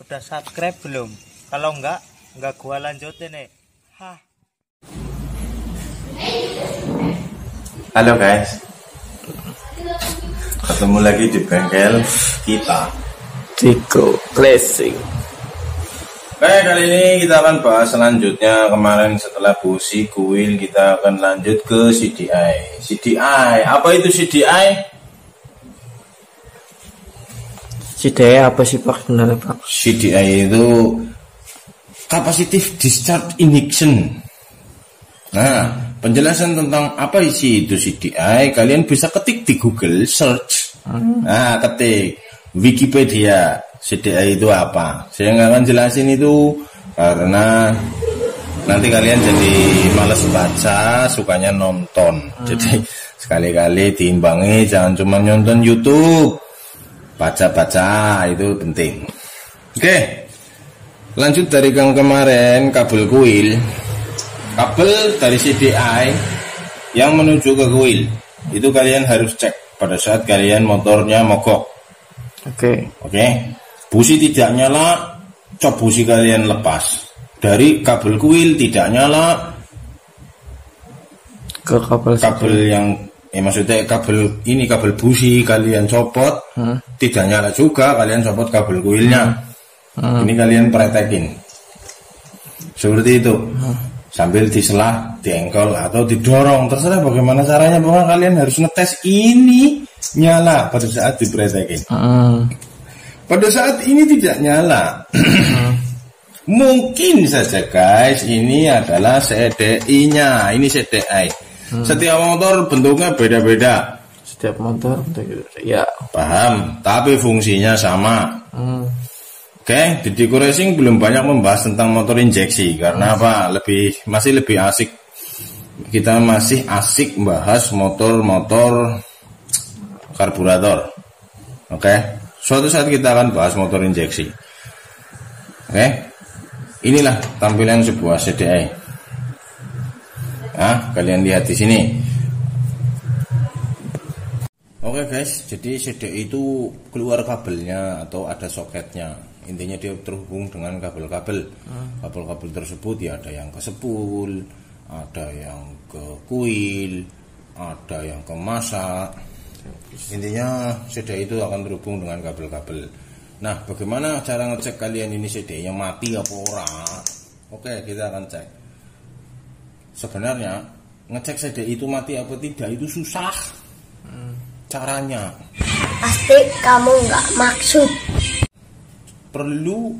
Udah subscribe belum? Kalau enggak gua lanjutin nih. Hah. Halo guys, ketemu lagi di bengkel kita, Ciko Classic. Oke, kali ini kita akan bahas selanjutnya. Kemarin setelah busi kuil, kita akan lanjut ke CDI. CDI, apa itu CDI? CDI apa sih Pak sebenarnya Pak? CDI itu Capacitive Discharge Injection. Nah, penjelasan tentang apa isi itu CDI kalian bisa ketik di Google search. Nah, ketik Wikipedia CDI itu apa. Saya nggak akan jelasin itu karena nanti kalian jadi males baca, sukanya nonton. Jadi sekali-kali diimbangi, jangan cuma nonton YouTube, baca-baca itu penting. Oke, lanjut dari yang kemarin, kabel kuil. Kabel dari CDI yang menuju ke kuil itu kalian harus cek pada saat kalian motornya mogok. Oke. Busi tidak nyala, cop busi kalian lepas. Dari kabel kuil tidak nyala Ke kabel yang maksudnya kabel ini, kabel busi kalian copot, tidak nyala juga, kalian copot kabel kuilnya. Ini kalian pretekin seperti itu. Sambil diselah, diengkol atau didorong, terserah bagaimana caranya. Pokoknya kalian harus ngetes ini nyala pada saat dipretekin. Pada saat ini tidak nyala. Mungkin saja guys, ini adalah CDI-nya. Ini CDI. Setiap motor bentuknya beda-beda. Setiap motor ya paham, tapi fungsinya sama. Oke, di Diko Racing belum banyak membahas tentang motor injeksi karena apa? Masih lebih asik. Kita masih asik membahas motor-motor karburator. Oke, suatu saat kita akan bahas motor injeksi. Oke, inilah tampilan sebuah CDI. Nah, kalian lihat di sini. Oke guys, jadi CDI itu keluar kabelnya atau ada soketnya. Intinya dia terhubung dengan kabel-kabel. Kabel-kabel tersebut ya ada yang ke sepul, ada yang ke kuil, ada yang ke masa. Intinya CDI itu akan terhubung dengan kabel-kabel. Nah, bagaimana cara ngecek kalian ini CDI-nya mati apa ora? Oke, kita akan cek. Sebenarnya ngecek CDI itu mati apa tidak itu susah. Caranya pasti kamu nggak maksud. Perlu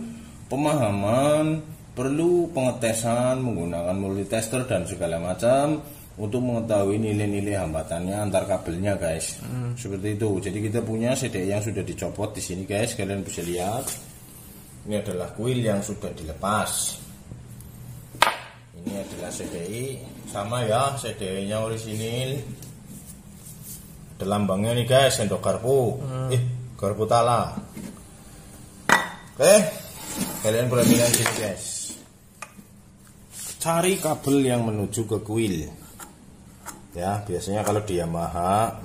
pemahaman, perlu pengetesan menggunakan multitester dan segala macam untuk mengetahui nilai-nilai hambatannya antar kabelnya guys. Seperti itu. Jadi kita punya CDI yang sudah dicopot di sini guys, kalian bisa lihat. Ini adalah kuil yang sudah dilepas. Ini adalah CDI, sama ya, CDI-nya orisinil. Ada lambangnya nih guys, sendok garpu. Garpu tala. Oke, kalian perhatikan sini guys. Cari kabel yang menuju ke kuil. Ya, biasanya kalau di Yamaha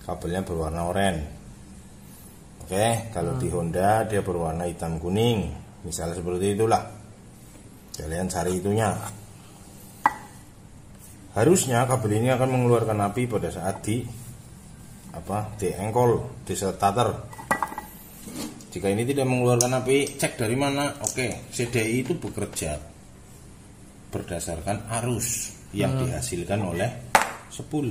kabelnya berwarna oranye. Oke, kalau di Honda dia berwarna hitam kuning. Misalnya seperti itulah. Kalian cari itunya. Harusnya kabel ini akan mengeluarkan api pada saat diengkol, di starter. Jika ini tidak mengeluarkan api, cek dari mana? Oke, CDI itu bekerja berdasarkan arus yang dihasilkan oleh sepul.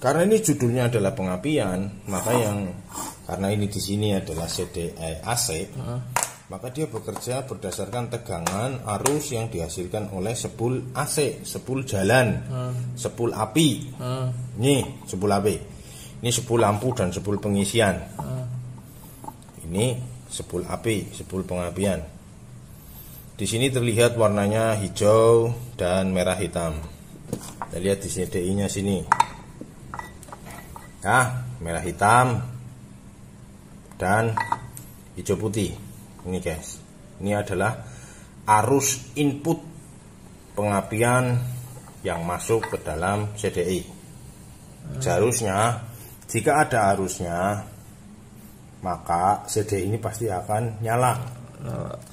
Karena ini judulnya adalah pengapian, maka karena ini di sini adalah CDI AC, maka dia bekerja berdasarkan tegangan arus yang dihasilkan oleh sepul AC, sepul jalan, sepul api. Ini sepul api. Ini sepul lampu dan sepul pengisian. Ini sepul api, sepul pengapian. Di sini terlihat warnanya hijau dan merah hitam. Kita lihat di CDI-nya sini. Nah, merah hitam dan hijau putih. Ini guys. Ini adalah arus input pengapian yang masuk ke dalam CDI. Seharusnya jika ada arusnya, maka CDI ini pasti akan nyala.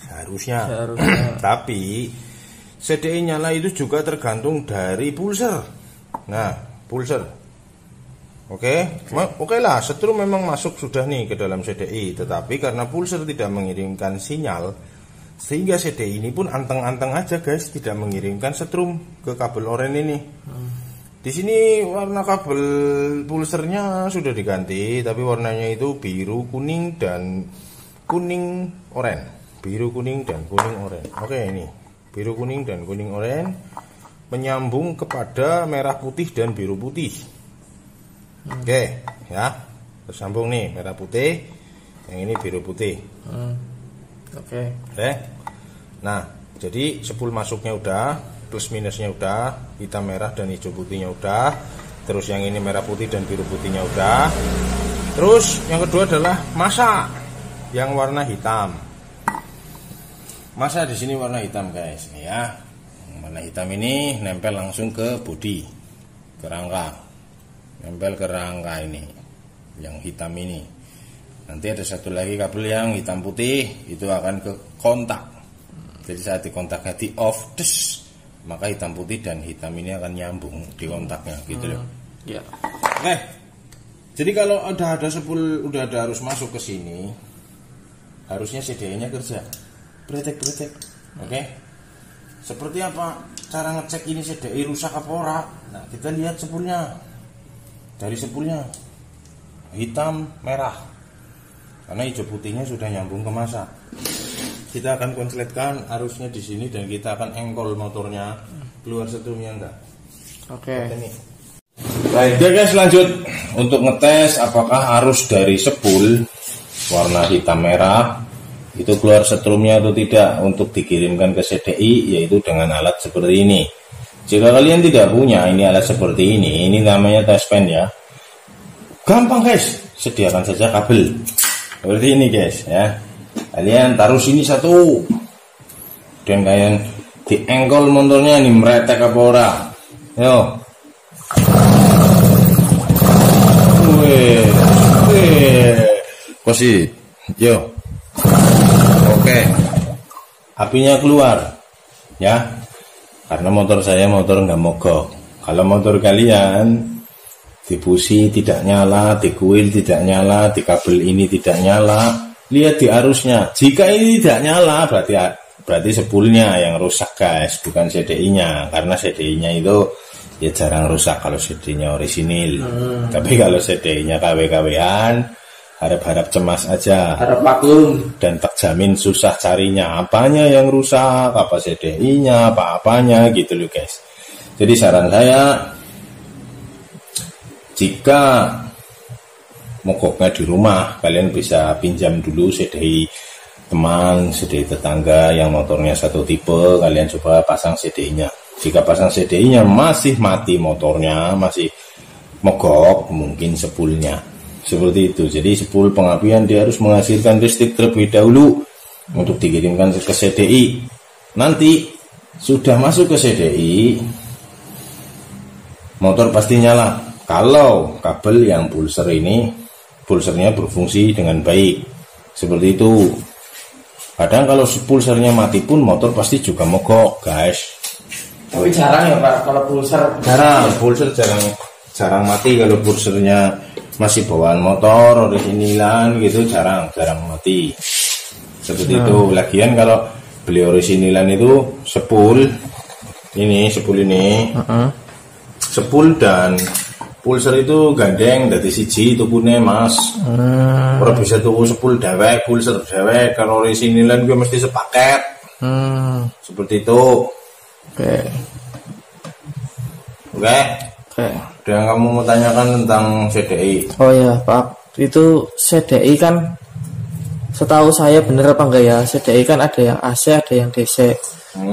Seharusnya. Tapi CDI nyala itu juga tergantung dari pulser. Nah, pulser. Oke lah, setrum memang masuk sudah nih ke dalam CDI, tetapi karena pulser tidak mengirimkan sinyal, sehingga CDI ini pun anteng-anteng aja guys, tidak mengirimkan setrum ke kabel oren ini. Di sini warna kabel pulsernya sudah diganti, tapi warnanya itu biru, kuning, dan kuning oren. Biru, kuning, dan kuning oren. Oke, ini biru, kuning, dan kuning oren menyambung kepada merah putih dan biru putih. Oke, ya, tersambung nih merah putih, yang ini biru putih. Oke. Nah, jadi sepul masuknya udah, plus minusnya udah, hitam merah dan hijau putihnya udah. Terus yang ini merah putih dan biru putihnya udah. Terus yang kedua adalah masa yang warna hitam. Masa di sini warna hitam guys, ya. Warna hitam ini nempel langsung ke bodi, ke rangka. Nempel ke rangka ini, yang hitam ini. Nanti ada satu lagi kabel yang hitam putih, itu akan ke kontak. Jadi saat di kontaknya di off, maka hitam putih dan hitam ini akan nyambung di kontaknya, gitu loh. Ya. Oke. Jadi kalau udah ada sepul, udah ada arus masuk ke sini, harusnya CDI-nya kerja. Bretek. Oke. Seperti apa cara ngecek ini CDI rusak apa ora? Nah, kita lihat sepulnya. Dari sepulnya hitam merah, karena hijau putihnya sudah nyambung ke masa. Kita akan konsletkan arusnya di sini dan kita akan engkol motornya keluar setrumnya enggak. Oke. Baik guys, lanjut untuk ngetes apakah arus dari sepul warna hitam merah itu keluar setrumnya atau tidak untuk dikirimkan ke CDI, yaitu dengan alat seperti ini. Jika kalian tidak punya ini alat seperti ini namanya test pen ya. Gampang guys, sediakan saja kabel seperti ini guys ya. Kalian taruh sini satu, dan kalian diengkol motornya nih, meretek apa ora. Yo. Kosi. Yo. Oke. Apinya keluar ya. Karena motor saya motor nggak mogok. Kalau motor kalian di busi tidak nyala, di kuil tidak nyala, di kabel ini tidak nyala, lihat di arusnya. Jika ini tidak nyala, berarti sepulnya yang rusak guys, bukan CDI-nya. Karena CDI-nya itu ya jarang rusak kalau CDI-nya orisinil. Tapi kalau CDI-nya KW-KW-an, harap-harap cemas aja. Harap maklum. Dan tak jamin susah carinya, apanya yang rusak, apa CDI-nya, apa-apanya gitu loh guys. Jadi saran saya, jika mogoknya di rumah, kalian bisa pinjam dulu CDI teman, CDI tetangga yang motornya satu tipe, kalian coba pasang CDI-nya. Jika pasang CDI-nya masih mati motornya, masih mogok, mungkin sepulnya. Seperti itu. Jadi sepul pengapian dia harus menghasilkan listrik terlebih dahulu untuk dikirimkan ke CDI. Nanti sudah masuk ke CDI, motor pasti nyala. Kalau kabel yang pulser ini, pulsernya berfungsi dengan baik. Seperti itu. Kadang kalau pulsernya mati pun motor pasti juga mogok guys. Tapi jarang ya Pak, kalau pulser. Pulser jarang mati. Kalau pulsernya masih bawaan motor orisinilan gitu, jarang mati seperti itu. Lagian kalau beli orisinilan itu sepul ini sepul dan pulser itu gandeng dari siji tukune mas. Orang bisa tuku sepul dewek, pulser dewek. Kalau orisinilan gue mesti sepaket. Seperti itu. Oke. Ada yang kamu mau tanyakan tentang CDI? Oh ya Pak, itu CDI kan setahu saya bener apa enggak ya, CDI kan ada yang AC, ada yang DC.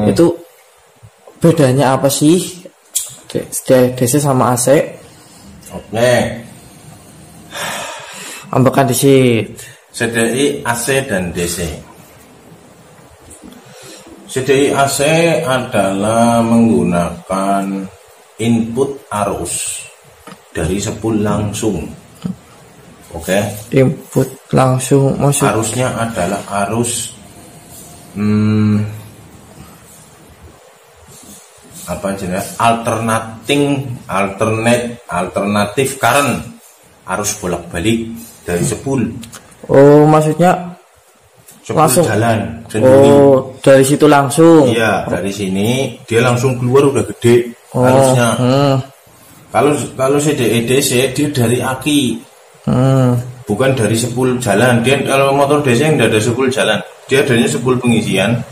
Itu bedanya apa sih DC sama AC? Oke. Ambekan dikit. CDI, AC dan DC. CDI AC adalah menggunakan input arus dari sepul langsung. Oke. Input langsung masuk. Arusnya adalah arus apa jenis alternatif current, arus bolak-balik dari sepul. Oh, maksudnya langsung jalan sendiri. Oh, dari situ langsung. Iya, dari sini dia langsung keluar udah gede arusnya. Kalau CDI DC dia dari aki. Bukan dari sepul jalan. Dia kalau motor DC tidak ada sepul jalan. Dia adanya sepul pengisian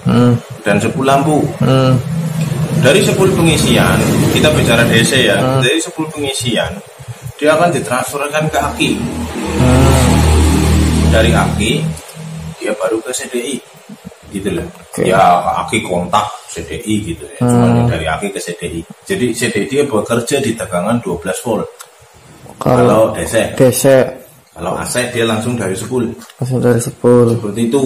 dan sepul lampu. Dari sepul pengisian, kita bicara DC ya. Dari sepul pengisian, dia akan ditransferkan ke aki. Dari aki, dia baru ke CDI, gitu loh. Okay. Ya aki kontak CDI gitu ya. Cuma dari aki ke CDI. Jadi CDI dia bekerja di tegangan 12 volt. Kalau DC. Kalau AC dia langsung dari sepul. Langsung dari sepul. Seperti itu.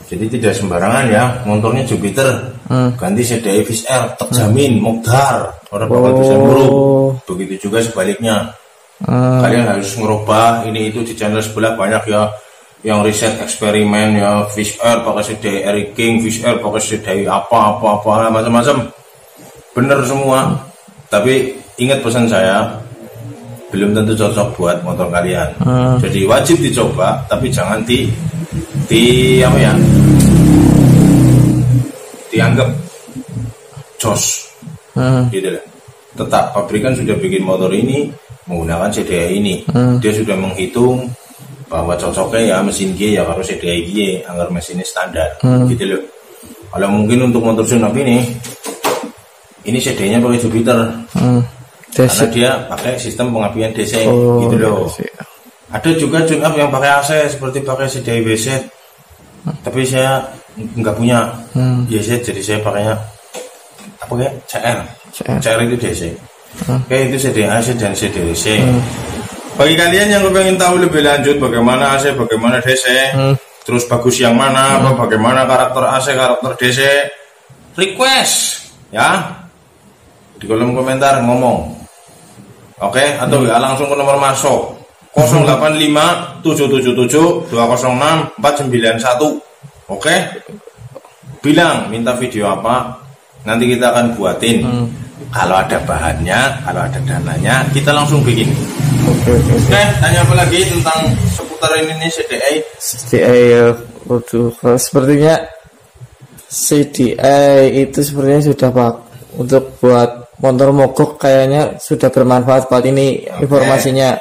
Jadi tidak sembarangan ya, motornya Jupiter, ganti CDI Fish-Air, terjamin, mogdar, orang bakal bisa nguruk. Begitu juga sebaliknya. Kalian harus ngerubah ini itu di channel sebelah banyak ya, yang riset eksperimen ya, Fish-Air pakai CDI Eric King, Fish-Air pakai CDI apa macam-macam, bener semua. Tapi ingat pesan saya, belum tentu cocok buat motor kalian. Jadi wajib dicoba, tapi jangan dianggap jos, gitu lah. Tetap pabrikan sudah bikin motor ini menggunakan CDI ini. Dia sudah menghitung bahwa cocoknya ya mesin G ya kalau CDI G agar mesinnya standar, gitu loh. Kalau mungkin untuk motor Sunap ini CDI-nya pakai Jupiter, karena dia pakai sistem pengapian DC, gitu loh. Ada juga tune-up yang pakai AC seperti pakai CDI WZ, tapi saya nggak punya WZ, jadi saya pakainya apa kayak CR itu DC. Oke, itu CDI AC dan CDI DC. Bagi kalian yang pengen tahu lebih lanjut bagaimana AC, bagaimana DC, terus bagus yang mana, bagaimana karakter AC, karakter DC, request ya di kolom komentar ngomong. Oke, atau ya langsung ke nomor masuk 085 777 206 491. Oke, bilang minta video apa, nanti kita akan buatin. Kalau ada bahannya, kalau ada dananya, kita langsung bikin. Oke, tanya apa lagi tentang seputar ini nih CDI ya. Sepertinya CDI itu sepertinya sudah Pak untuk buat motor mogok, kayaknya sudah bermanfaat buat ini informasinya.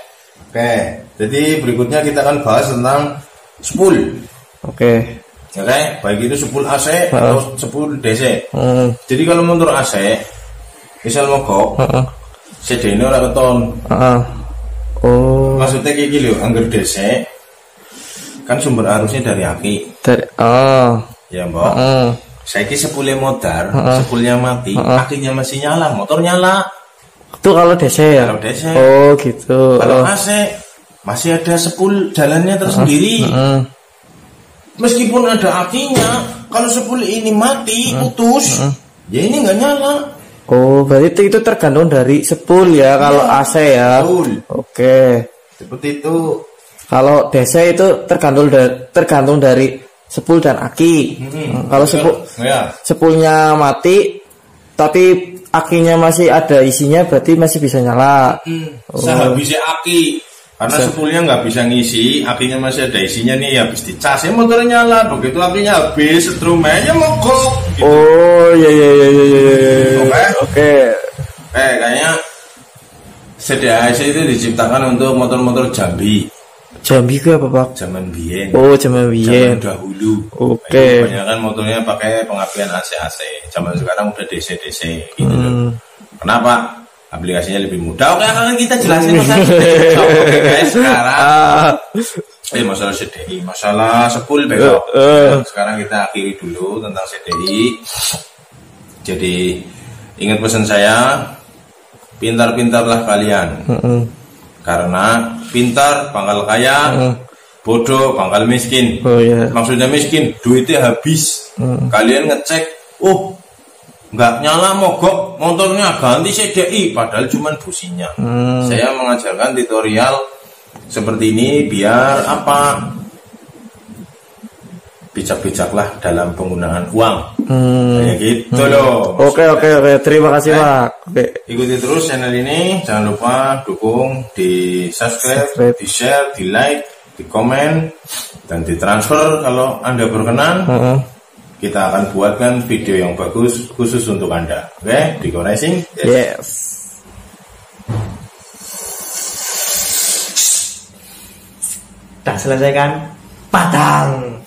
Oke, jadi berikutnya kita akan bahas tentang spool. Oke, baik itu spool AC atau spool DC. Jadi kalau motor AC misal mogok, CD ini orang keton. Maksudnya kayak gini loh, anggar DC kan sumber arusnya dari aki. Ya mbak. Saya sepulnya modar, sepulnya mati, akinya masih nyala, motor nyala. Itu kalau DC ya? Kalau DC. Oh gitu. Kalau AC masih ada sepul jalannya tersendiri. Meskipun ada akinya, kalau sepul ini mati, putus, ya ini nggak nyala. Oh, berarti itu tergantung dari sepul ya, kalau AC ya. Betul. Oke. Seperti itu. Kalau DC itu tergantung dari sepul dan aki. Kalau sepulnya mati tapi akinya masih ada isinya, berarti masih bisa nyala. Sehabisnya aki, karena sepulnya nggak bisa ngisi, akinya masih ada isinya nih, habis dicas ya motornya nyala. Begitu akinya habis, setrumnya mogok gitu. Oh iya. Oke. Kayaknya CDI itu diciptakan untuk motor-motor Jambi. Jambi itu apa Pak? Zaman biyen. Oh, zaman biyen. Zaman dahulu. Oke. Kebanyakan motornya pakai pengapian AC. Zaman sekarang udah DC gitu loh. Kenapa? Aplikasinya lebih mudah. Oke, akan kita jelasin masalah CDI. Oke guys, sekarang masalah CDI, masalah sepul besok. Sekarang kita akhiri dulu tentang CDI. Jadi ingat pesan saya, pintar-pintarlah kalian. Karena pintar pangkal kaya, bodoh pangkal miskin. Maksudnya miskin, duitnya habis. Kalian ngecek, nggak nyala mogok, motornya ganti CDI, padahal cuman businya. Saya mengajarkan tutorial seperti ini biar apa? Bijak-bijaklah dalam penggunaan uang. Kayak gitu loh. Oke. Terima kasih Pak. Oke. Ikuti terus channel ini. Jangan lupa dukung, di subscribe, di share, di like, di komen, dan di transfer kalau Anda berkenan. Kita akan buatkan video yang bagus khusus untuk Anda. Oke, di Racing. Yes. Sudah selesai kan? Padang.